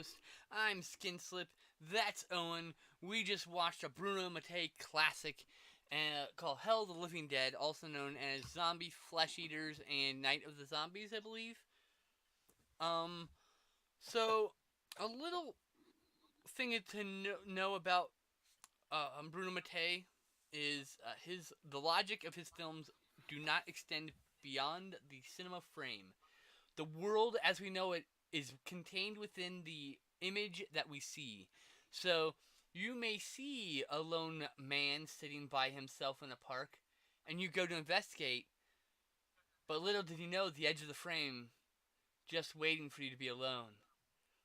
host. I'm Skinslip. That's Owen. We just watched a Bruno Mattei classic called Hell of the Living Dead, also known as Zombie Flesh Eaters and Night of the Zombies, I believe. Um, so a little thing to know about Bruno Mattei is the logic of his films do not extend beyond the cinema frame. The world as we know it is contained within the image that we see. So you may see a lone man sitting by himself in a park, and you go to investigate, but little did you know the edge of the frame just waiting for you to be alone.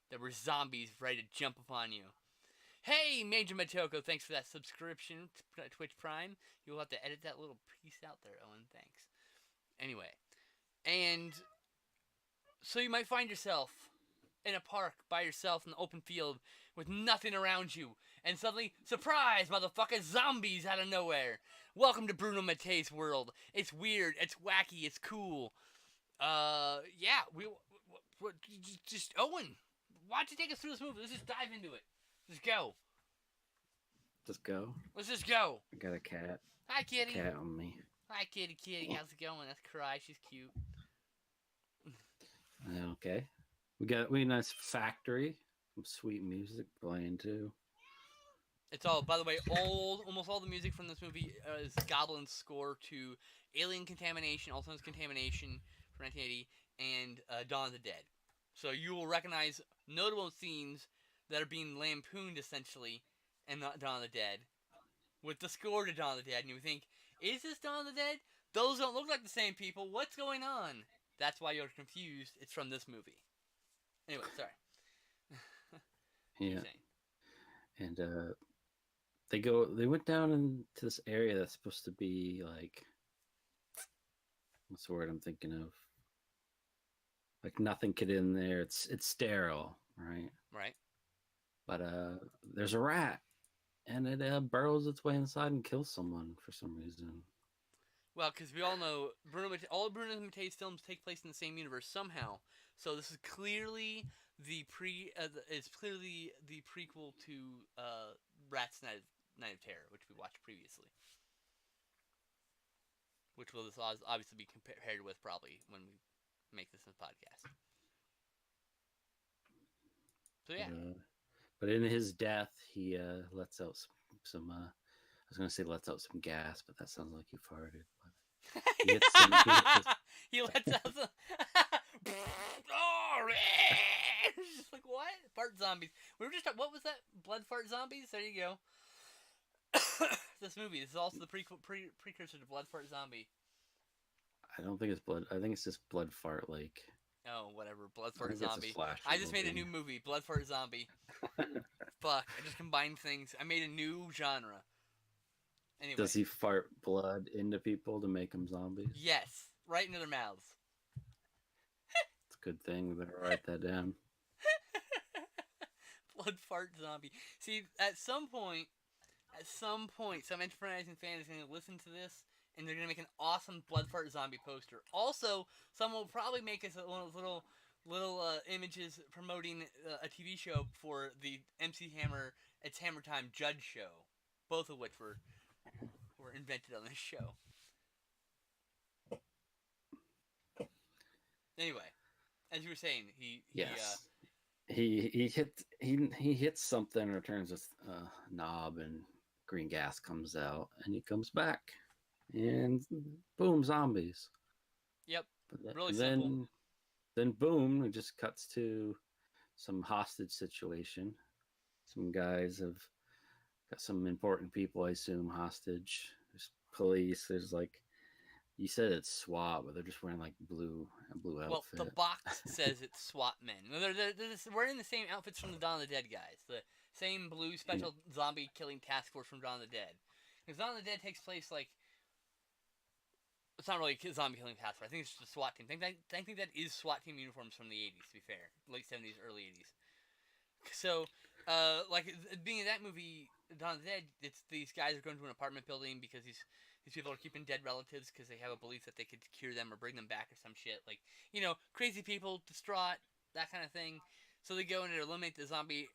There were zombies ready to jump upon you. Hey, Major Matoko, thanks for that subscription to Twitch Prime. You'll have to edit that little piece out there, Owen. Thanks. Anyway, and so you might find yourself in a park by yourself in the open field with nothing around you, and suddenly, surprise, motherfucker, zombies out of nowhere. Welcome to Bruno Mattei's world. It's weird, it's wacky, it's cool. Yeah, just Owen, why don't you take us through this movie? Let's just dive into it. Let's go. Just go. Let's just go. I got a cat. Hi, kitty. Cat on me. Hi, kitty. How's it going? That's Cry. She's cute. Okay. We got a nice factory. Some sweet music playing too. It's all, by the way, almost all the music from this movie is Goblin's score to Alien Contamination, also known as Contamination from 1980, and Dawn of the Dead. So you will recognize notable scenes that are being lampooned, essentially, in Dawn of the Dead, with the score to Dawn of the Dead, and you think, is this Dawn of the Dead? Those don't look like the same people. What's going on? That's why you're confused. It's from this movie. Anyway, sorry. Yeah. And they went down into this area that's supposed to be like, what's the word I'm thinking of? Like nothing could in there. It's sterile, right? Right. But there's a rat, and it burrows its way inside and kills someone for some reason. Well, because we all know all of Bruno Mattei's films take place in the same universe somehow. So this is clearly the prequel to Rat's Night of Terror, which we watched previously, which will obviously be compared with probably when we make this in the podcast. So yeah. But in his death, he lets out some I was going to say lets out some gas, but that sounds like he farted. He lets out some... Oh, just like, what? Fart zombies. We were just... What was that? Blood fart zombies? There you go. This movie. This is also the precursor to Blood Fart Zombie. I don't think it's blood. I think it's just Blood Fart Lake. Oh, whatever. Blood Fart Zombie. I just made a new movie. Blood Fart Zombie. Fuck. I just combined things. I made a new genre. Anyway. Does he fart blood into people to make them zombies? Yes. Right into their mouths. It's a good thing. We better write that down. Blood Fart Zombie. See, at some point, some enterprising fan is going to listen to this, and they're going to make an awesome Blood Fart Zombie poster. Also, someone will probably make us one of those little images promoting a TV show for the MC Hammer It's Hammer Time Judge show, both of which were invented on this show. Anyway, as you were saying, he hits something or turns a knob and green gas comes out and he comes back and boom, zombies. Yep. Really simple. Then boom, it just cuts to some hostage situation. Some guys have got some important people, I assume, hostage. There's police. There's like, you said it's SWAT, but they're just wearing like blue outfit. Well, the box says it's SWAT men. They're wearing the same outfits from the Dawn of the Dead guys. The same blue special zombie killing task force from Dawn of the Dead. Because Dawn of the Dead takes place like, it's not really a zombie killing task force. I think it's just a SWAT team. I think that is SWAT team uniforms from the 80s, to be fair. Late 70s, early 80s. So, like, being in that movie, Dawn of the Dead, it's these guys are going to an apartment building because these people are keeping dead relatives because they have a belief that they could cure them or bring them back or some shit. Like, crazy people, distraught, that kind of thing. So they go in to eliminate the zombie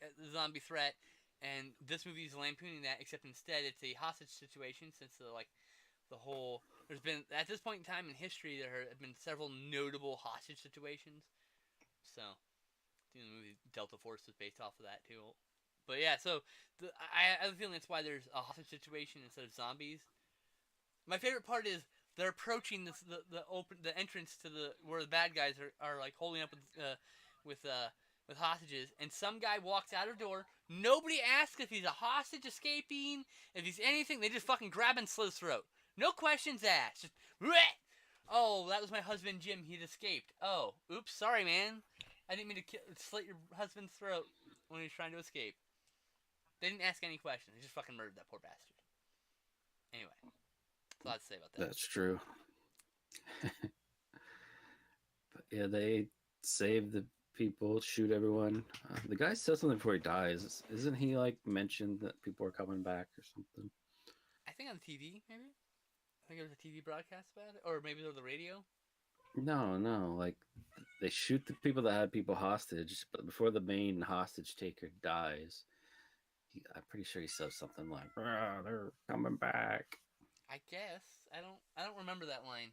threat, and this movie is lampooning that. Except instead, it's a hostage situation since the whole. There's been at this point in time in history there have been several notable hostage situations. So the movie Delta Force is based off of that too. But yeah, so I have a feeling that's why there's a hostage situation instead of zombies. My favorite part is they're approaching the entrance to the where the bad guys are like holding up with with hostages, and some guy walks out a door. Nobody asks if he's a hostage escaping, if he's anything. They just fucking grab and slit his throat. No questions asked. Just bleh! Oh, that was my husband Jim. He'd escaped. Oh, oops, sorry, man. I didn't mean to slit your husband's throat when he was trying to escape. They didn't ask any questions. They just fucking murdered that poor bastard. Anyway, that's a lot to say about that. That's true. But yeah, they save the people, shoot everyone. The guy says something before he dies. Isn't he like mentioned that people are coming back or something? I think on TV, maybe. I think it was a TV broadcast about it, or maybe it was the radio. No. Like they shoot the people that had people hostage, but before the main hostage taker dies, I'm pretty sure he says something like, "They're coming back." I guess I don't remember that line.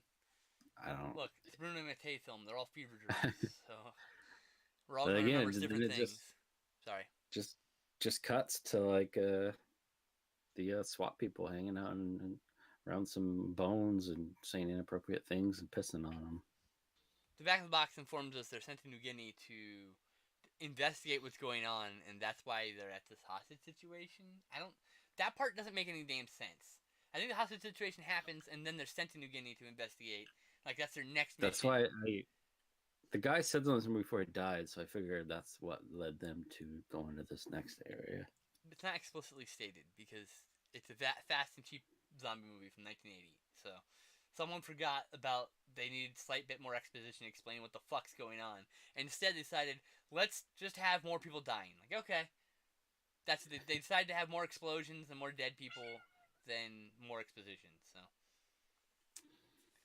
I don't. Look, it's Bruno Mattei film. They're all fever dreams, so we're all But gonna again, remember different it things. Sorry. Just cuts to like the SWAT people hanging out and around some bones and saying inappropriate things and pissing on them. The back of the box informs us they're sent to New Guinea to investigate what's going on, and that's why they're at this hostage situation. That part doesn't make any damn sense. I think the hostage situation happens, and then they're sent to New Guinea to investigate. Like that's their next mission. That's why the guy said something before he died, so I figured that's what led them to go into this next area. It's not explicitly stated because it's a fast and cheap zombie movie from 1980. So someone forgot about they needed a slight bit more exposition to explain what the fuck's going on. And instead they decided, let's just have more people dying. Like, okay. They decided to have more explosions and more dead people than more exposition. So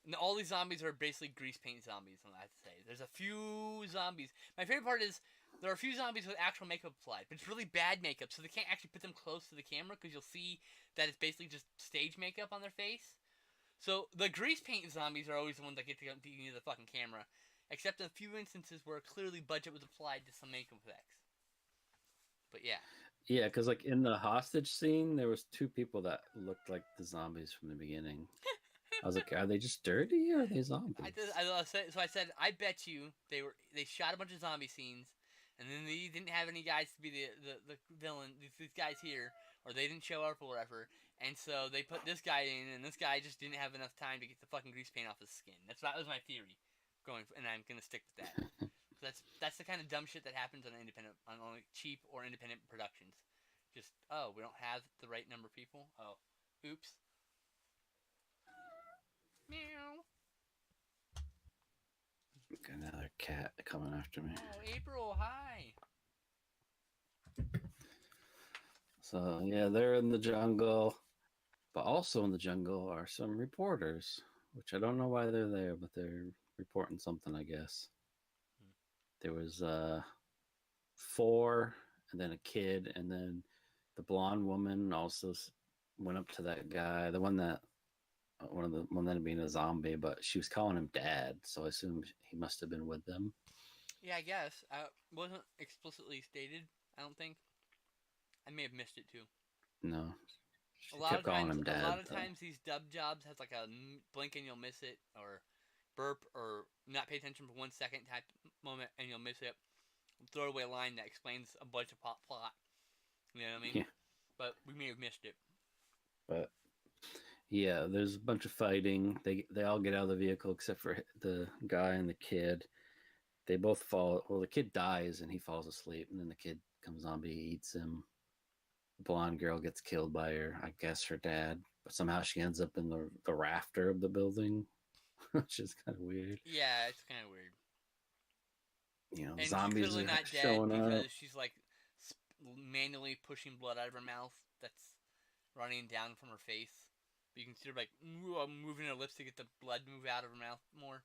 and all these zombies are basically grease paint zombies, I have to say. There's a few zombies. My favorite part is there are a few zombies with actual makeup applied, but it's really bad makeup, so they can't actually put them close to the camera because you'll see that it's basically just stage makeup on their face. So the grease paint zombies are always the ones that get to be near the fucking camera, except in a few instances where clearly budget was applied to some makeup effects. But yeah. Yeah, because like in the hostage scene, there was two people that looked like the zombies from the beginning. I was like, are they just dirty or are they zombies? I said, I bet you they shot a bunch of zombie scenes, and then they didn't have any guys to be the villain. These guys here, or they didn't show up or whatever, and so they put this guy in, and this guy just didn't have enough time to get the fucking grease paint off his skin. That was my theory, and I'm gonna stick with that. So that's the kind of dumb shit that happens on only cheap or independent productions. Just we don't have the right number of people. Oh, oops. Meow. Got another cat coming after me. Oh, April, hi. So yeah, they're in the jungle, but also in the jungle are some reporters, which I don't know why they're there, but they're reporting something, I guess. There was 4, and then a kid, and then the blonde woman also went up to that guy, the one that being a zombie, but she was calling him dad, so I assume he must have been with them. Yeah, I guess. Wasn't explicitly stated, I don't think. I may have missed it too. No. A lot of times these dub jobs has like a blink and you'll miss it, or burp, or not pay attention for 1 second type moment and you'll miss it. Throw away a line that explains a bunch of plot. You know what I mean? Yeah. But we may have missed it. But yeah, there's a bunch of fighting. They all get out of the vehicle except for the guy and the kid. They both fall. Well, the kid dies and he falls asleep, and then the kid comes zombie, eats him. The blonde girl gets killed by her dad, but somehow she ends up in the rafter of the building, which is kind of weird. Yeah, it's kind of weird. You know, and zombies she's clearly not showing dead because up. she's like manually pushing blood out of her mouth that's running down from her face. But you can see her like moving her lips to get the blood move out of her mouth more.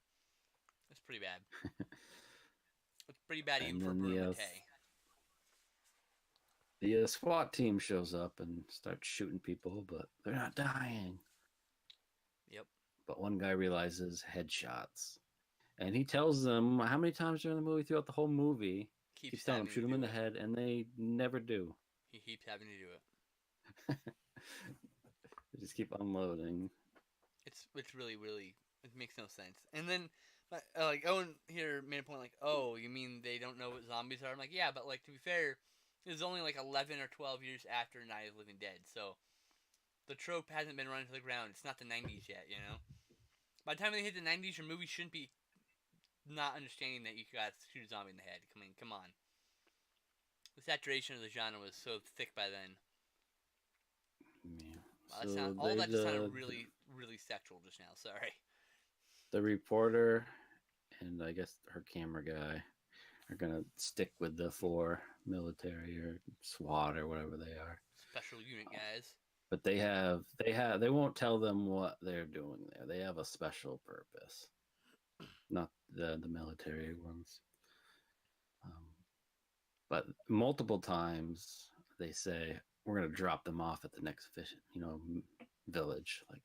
It's pretty bad. It's pretty bad even for Bruno Mattei. the SWAT team shows up and starts shooting people, but they're not dying. Yep. But one guy realizes headshots. And he tells them how many times during the movie, throughout the whole movie, keeps telling them, having shoot to him in do the it. head, and they never do. He keeps having to do it. They just keep unloading. It's really it makes no sense. And then like Owen here made a point like, oh, you mean they don't know what zombies are? I'm like, yeah, but like to be fair, it was only like 11 or 12 years after Night of the Living Dead, so the trope hasn't been run to the ground. It's not the 90s yet, you know. By the time they hit the 90s, your movie shouldn't be not understanding that you got to shoot a zombie in the head. I mean, come on. The saturation of the genre was so thick by then. Yeah. Wow, So all that just sounded really sexual just now. Sorry. the reporter and I guess her camera guy are gonna stick with the 4 military or SWAT or whatever they are. Special unit guys. But they won't tell them what they're doing there. They have a special purpose, not the military ones. But multiple times they say we're gonna drop them off at the next village, like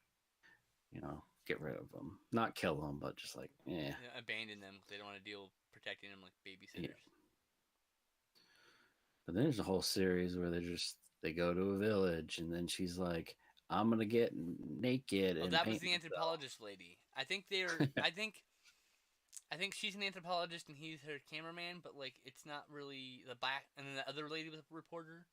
get rid of them, not kill them, but just like Abandon them. They don't want to deal protecting them like babysitters. Yeah. But then there's a whole series where they go to a village, and then she's like, "I'm gonna get naked." Well, and that was paint the anthropologist lady. I think they're. I think she's an anthropologist and he's her cameraman, but like it's not really the back. And then the other lady was a reporter.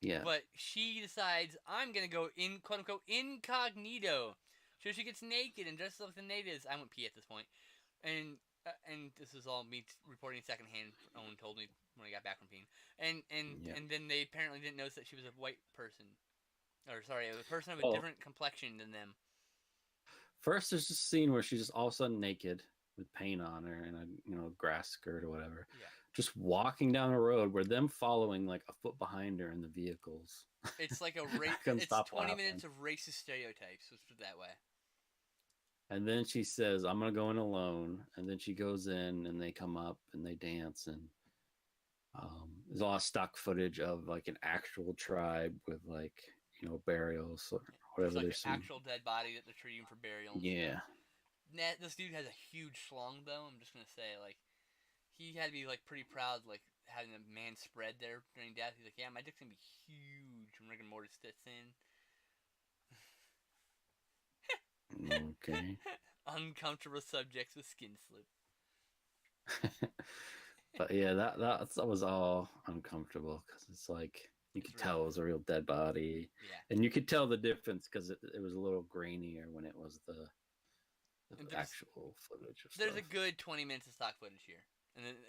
Yeah. But she decides I'm gonna go in quote unquote incognito, so she gets naked and dresses like the natives. I went pee at this point, and this is all me reporting secondhand. Owen told me when I got back from peeing, and then they apparently didn't notice that she was a white person, or sorry, a person of a different complexion than them. First, there's this scene where she's just all of a sudden naked with paint on her and a grass skirt or whatever. Yeah. Just walking down the road, where them following like a foot behind her in the vehicles. It's like a it's 20 minutes of racist stereotypes. Let's put it that way. And then she says, "I'm gonna go in alone." And then she goes in, and they come up and they dance, and there's a lot of stock footage of like an actual tribe with like burials or whatever. There's like an actual dead body that they're treating for burial. Yeah. This dude has a huge schlong though. I'm just gonna say like. He had to be like pretty proud, like having a man spread there during death. He's like, "Yeah, my dick's gonna be huge when rigor mortis fits in." Okay. Uncomfortable subjects with skin slip. But yeah, that was all uncomfortable because it's like you could tell it was a real dead body. Yeah. And you could tell the difference because it was a little grainier when it was the actual footage. There's a good 20 minutes of stock footage here.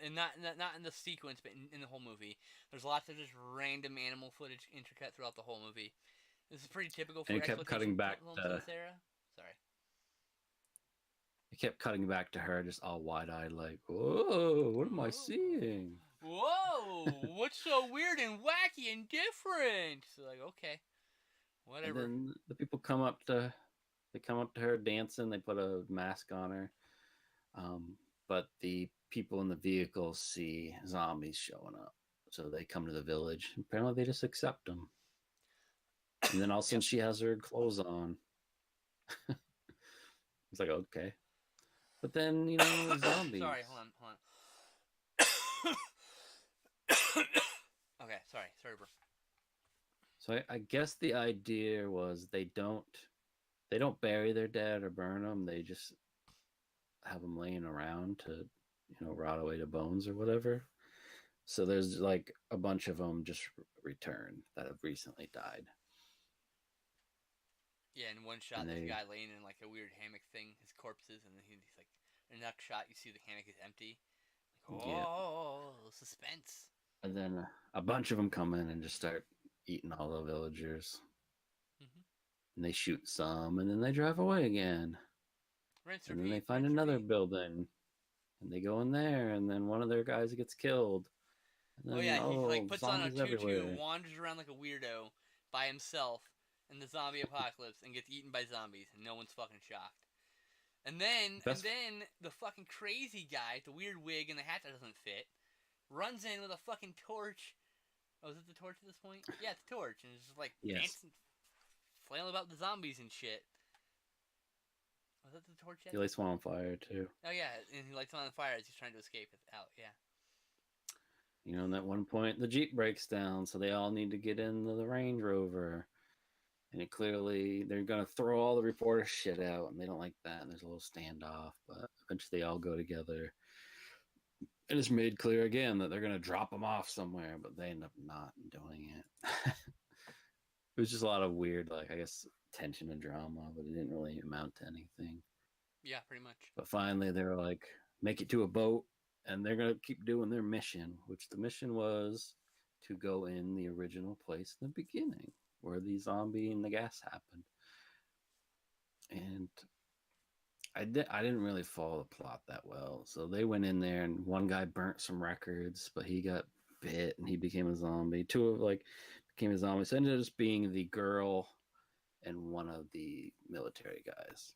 And not in the sequence, but in the whole movie. There's lots of just random animal footage intercut throughout the whole movie. This is pretty typical for exploitation. It kept cutting back to Sarah. Sorry. It kept cutting back to her, just all wide-eyed, like, "Whoa, what am I seeing? Whoa, what's so weird and wacky and different?" So like, okay, whatever. And then the people come up to her dancing. They put a mask on her. But the people in the vehicles see zombies showing up, so they come to the village. Apparently, they just accept them. And then all of a sudden, she has her clothes on. It's like, okay. But then, zombies. Sorry, hold on. Okay, sorry, bro. So I guess the idea was they don't bury their dead or burn them. They just have them laying around to, rot away to bones or whatever. So there's like a bunch of them just returned that have recently died. Yeah, in one shot, there's a guy laying in like a weird hammock thing, his corpses, and then he's like, in the next shot, you see the hammock is empty. Like, suspense. And then a bunch of them come in and just start eating all the villagers. Mm-hmm. And they shoot some, and then they drive away again. And then they find another building, and they go in there, and then one of their guys gets killed. And then, he like puts on a tutu and wanders around like a weirdo by himself in the zombie apocalypse and gets eaten by zombies, and no one's fucking shocked. And then the fucking crazy guy, the weird wig and the hat that doesn't fit, runs in with a fucking torch Oh, is it the torch at this point? Yeah, it's the torch, and it's just like Yes, dancing, flailing about the zombies and shit. Was that the torch yet? he lights one on fire too. Oh yeah, and he lights it on fire as he's trying to escape it out. Yeah. You know, and at one point the Jeep breaks down, so they all need to get into the Range Rover. And it clearly they're gonna throw all the reporter shit out, and they don't like that. And there's a little standoff, but eventually they all go together. And it's made clear again that they're gonna drop them off somewhere, but they end up not doing it. It was just a lot of weird, like I guess, tension and drama, but it didn't really amount to anything. Yeah, pretty much. But finally, they're like, make it to a boat, and they're gonna keep doing their mission, which the mission was to go in the original place in the beginning where the zombie and the gas happened. And I didn't really follow the plot that well. So they went in there, and one guy burnt some records, but he got bit and he became a zombie. Two of like became a zombie. So it ended up just being the girl and one of the military guys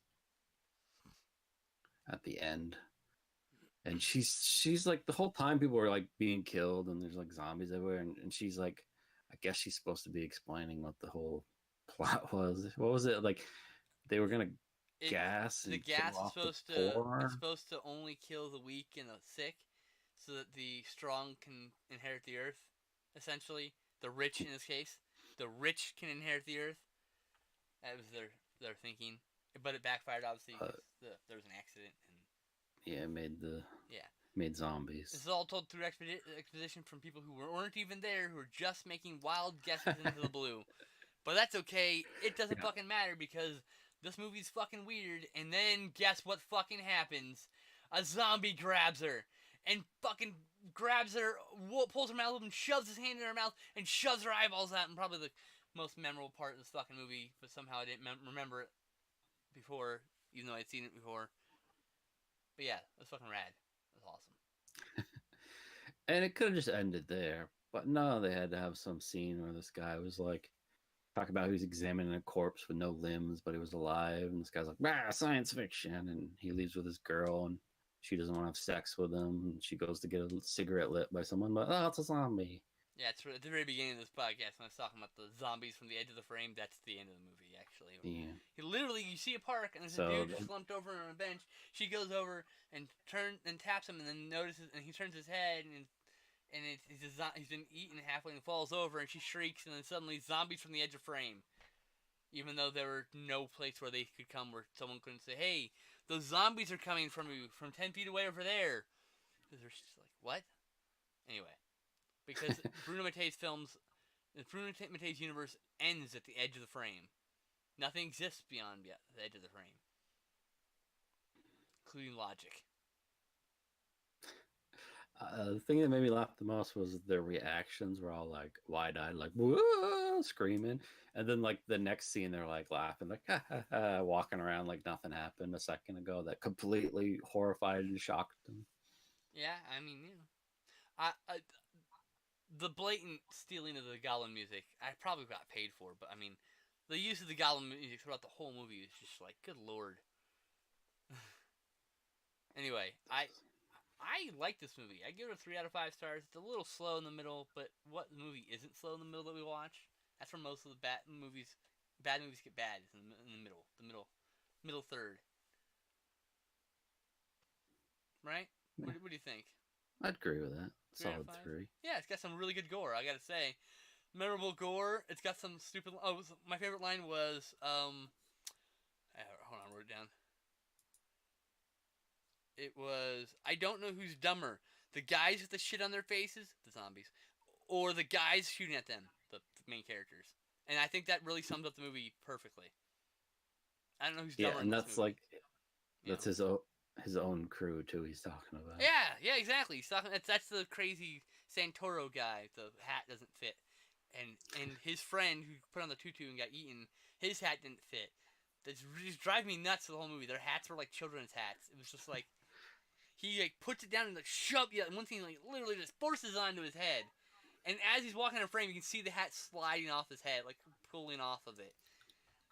at the end. And she's like the whole time people were like being killed and there's like zombies everywhere, and she's like, I guess she's supposed to be explaining what the whole plot was. What was it like? They were gonna gas and the gas kill is off supposed the to poor. it's supposed to only kill the weak and the sick, so that the strong can inherit the earth. Essentially, the rich in this case, the rich can inherit the earth. That was their thinking, but it backfired obviously because there was an accident and Yeah, yeah. made zombies. This is all told through exposition from people who weren't even there, who were just making wild guesses into the blue. But that's okay. It doesn't Yeah. fucking matter because this movie's fucking weird. And then guess what fucking happens? A zombie grabs her and fucking grabs her, pulls her mouth open, shoves his hand in her mouth, and shoves her eyeballs out. And probably the most memorable part of this fucking movie, but somehow I didn't remember it before, even though I'd seen it before. But yeah, it was fucking rad. It was awesome. And it could have just ended there, but no, they had to have some scene where this guy was like talking about he was examining a corpse with no limbs, but he was alive, and this guy's like, "Ah, science fiction," and he leaves with his girl, and she doesn't want to have sex with him, and she goes to get a cigarette lit by someone, but oh, it's a zombie. Yeah, it's at the very beginning of this podcast when I was talking about the zombies from the edge of the frame. That's the end of the movie, actually. Yeah. He literally, you see a park and there's So a dude just slumped over on a bench. She goes over and taps him, and then notices, and he turns his head, and he's been eaten halfway and falls over, and she shrieks, and then suddenly zombies from the edge of frame. Even though there were no place where they could come, where someone couldn't say, "Hey, those zombies are coming from you from 10 feet away over there." Because they're just like, what? Anyway. Because Bruno Mattei's films, the Bruno Mattei's universe ends at the edge of the frame. Nothing exists beyond the edge of the frame, including logic. The thing that made me laugh the most was their reactions were all like wide-eyed, like whoa, screaming, and then like the next scene they're like laughing, like ha, ha, ha, walking around like nothing happened a second ago. That completely horrified and shocked them. Yeah, I mean, the blatant stealing of the Gollum music, I probably got paid for, but I mean, the use of the Gollum music throughout the whole movie is just like, good lord. Anyway, I like this movie. I give it a 3 out of 5 stars. It's a little slow in the middle, but what movie isn't slow in the middle that we watch? That's where most of the bad movies get bad. Is in the middle third. Right? Yeah. What do you think? I'd agree with that. 3 out of Solid 5? 3. Yeah, it's got some really good gore. I gotta say, memorable gore. It's got some stupid. Oh, my favorite line was hold on, I wrote it down. It was, I don't know who's dumber, the guys with the shit on their faces, the zombies, or the guys shooting at them, the main characters. And I think that really sums up the movie perfectly. I don't know who's dumber. Yeah, in and this that's movie. like that's his own crew too. He's talking about. Yeah, exactly. He's talking. That's the crazy Santoro guy. The hat doesn't fit, and his friend who put on the tutu and got eaten, his hat didn't fit. That's just driving me nuts. The whole movie. Their hats were like children's hats. It was just like he like puts it down and like one thing like literally just forces it onto his head, and as he's walking in frame, you can see the hat sliding off his head, like pulling off of it.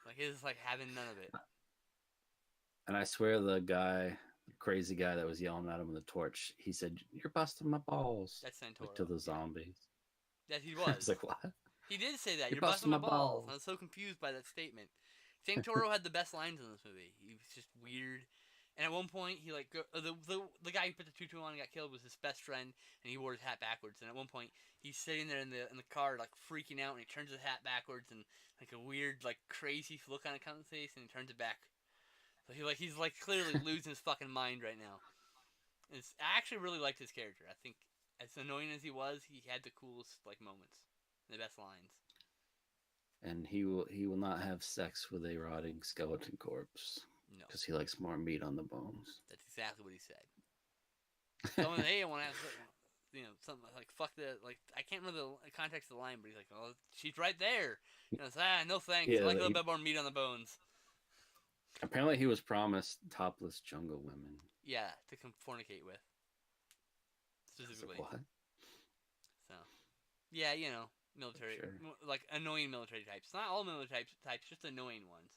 Like he's like having none of it. And I swear the crazy guy that was yelling at him with the torch, he said, "You're busting my balls." That's Santoro. Like to the zombies. Yes, he I was was. like, what? He did say that. You're You're busting my balls. balls. I was so confused by that statement. Santoro had the best lines in this movie. He was just weird. And at one point, he like the guy who put the tutu on and got killed was his best friend, and he wore his hat backwards. And at one point, he's sitting there in the car like freaking out, and he turns his hat backwards, and like a weird like crazy look on his face, and he turns it back. So he's clearly losing his fucking mind right now. I actually really liked his character. I think as annoying as he was, he had the coolest like moments, the best lines. And he will not have sex with a rotting skeleton corpse. No, because he likes more meat on the bones. that's exactly what he said. Someone, hey, I want to have, something like fuck the like. I can't remember the context of the line, but he's like, oh, she's right there. It's, no thanks. Yeah, I like a little bit more meat on the bones. Apparently, he was promised topless jungle women. Yeah, to fornicate with. Specifically. Like, what? So, yeah, military, Sure. like annoying military types. Not all military types, just annoying ones.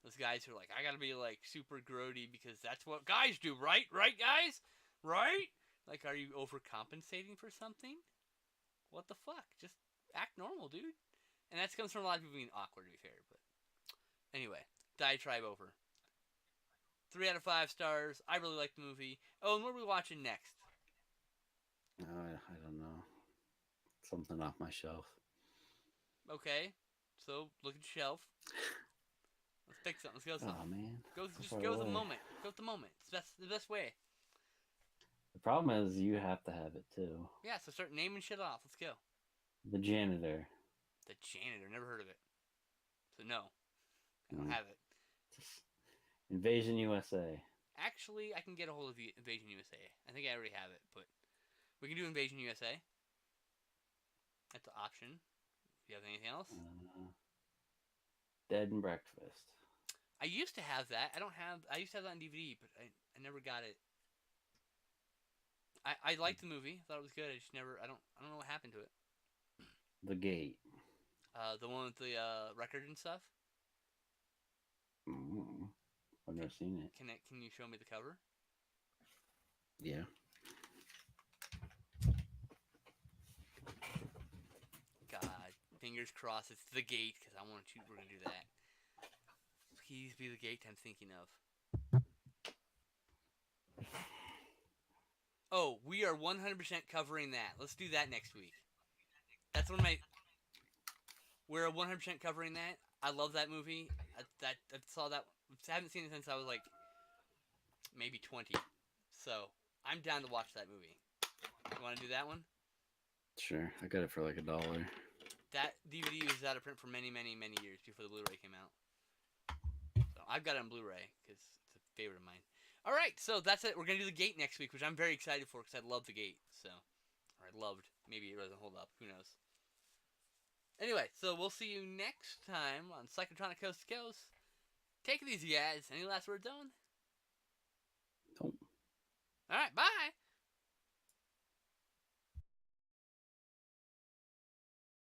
Those guys who are like, I gotta be like super grody because that's what guys do, right? Right, guys? Right? Like, are you overcompensating for something? What the fuck? Just act normal, dude. And that comes from a lot of people being awkward, to be fair. But anyway, diatribe over. 3 out of 5 stars. I really like the movie. Oh, and what are we watching next? I don't know. Something off my shelf. Okay, so look at your shelf. Let's pick something. Let's go with something. Oh man. Just go with the moment. Go with the moment. It's the best way. The problem is you have to have it too. Yeah, so start naming shit off. Let's go. The Janitor. The Janitor. Never heard of it. So no, I don't have it. Invasion USA. Actually, I can get a hold of the Invasion USA. I think I already have it, but we can do Invasion USA. That's an option. Do you have anything else? Dead and Breakfast. I used to have that. I used to have that on DVD, but I never got it. I liked the movie. I thought it was good. I just never. I don't know what happened to it. The Gate. The one with the record and stuff. I've never seen it. Can you show me the cover? Yeah. God, fingers crossed it's The Gate, because we're gonna do that. Please be The Gate I'm thinking of. Oh, we are 100% covering that. Let's do that next week. That's one of my... We're 100% covering that. I love that movie. I saw that... I haven't seen it since I was like... maybe 20. So, I'm down to watch that movie. You want to do that one? Sure. I got it for like $1. That DVD was out of print for many, many, many years before the Blu-ray came out. So, I've got it on Blu-ray because it's a favorite of mine. All right, so that's it. We're going to do The Gate next week, which I'm very excited for because I love The Gate. So, or I loved. Maybe it doesn't hold up. Who knows? Anyway, so we'll see you next time on Psychotronic Coast to Coast. Take it easy, guys. Any last words, Owen? Nope. All right, bye.